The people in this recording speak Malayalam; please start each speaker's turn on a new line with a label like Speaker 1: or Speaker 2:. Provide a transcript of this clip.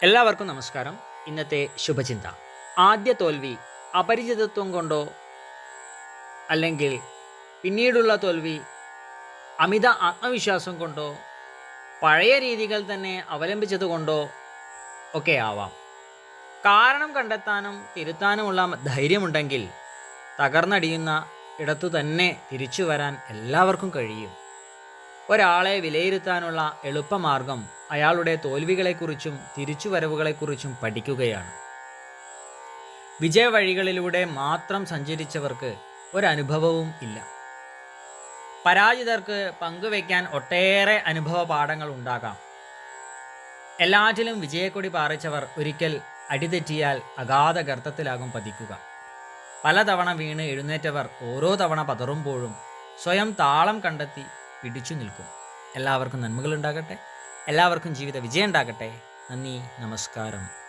Speaker 1: എല്ലാവർക്കും നമസ്കാരം. ഇന്നത്തെ ശുഭചിന്ത. ആദ്യ തോൽവി അപരിചിതത്വം കൊണ്ടോ അല്ലെങ്കിൽ പിന്നീടുള്ള തോൽവി അമിത ആത്മവിശ്വാസം കൊണ്ടോ പഴയ രീതികൾ തന്നെ അവലംബിച്ചത് കൊണ്ടോ ഒക്കെ ആവാം. കാരണം കണ്ടെത്താനും തിരുത്താനുമുള്ള ധൈര്യമുണ്ടെങ്കിൽ തകർന്നടിയുന്ന ഇടത്തു തന്നെ തിരിച്ചു വരാൻ എല്ലാവർക്കും കഴിയും. ഒരാളെ വിലയിരുത്താനുള്ള എളുപ്പമാർഗം അയാളുടെ തോൽവികളെക്കുറിച്ചും തിരിച്ചുവരവുകളെക്കുറിച്ചും പഠിക്കുകയാണ്. വിജയവഴികളിലൂടെ മാത്രം സഞ്ചരിച്ചവർക്ക് ഒരനുഭവവും ഇല്ല. പരാജിതർക്ക് പങ്കുവയ്ക്കാൻ ഒട്ടേറെ അനുഭവ പാഠങ്ങൾ ഉണ്ടാകാം. എല്ലാറ്റിലും വിജയക്കൊടി പാറിച്ചവർ ഒരിക്കൽ അടിതെറ്റിയാൽ അഗാധ ഗർത്തത്തിലാകും പതിക്കുക. പലതവണ വീണ് എഴുന്നേറ്റവർ ഓരോ തവണ പതറുമ്പോഴും സ്വയം താളം കണ്ടെത്തി പിടിച്ചു നിൽക്കും. എല്ലാവർക്കും നന്മകൾ ഉണ്ടാകട്ടെ. എല്ലാവർക്കും ജീവിത വിജയം ഉണ്ടാകട്ടെ. നന്ദി, നമസ്കാരം.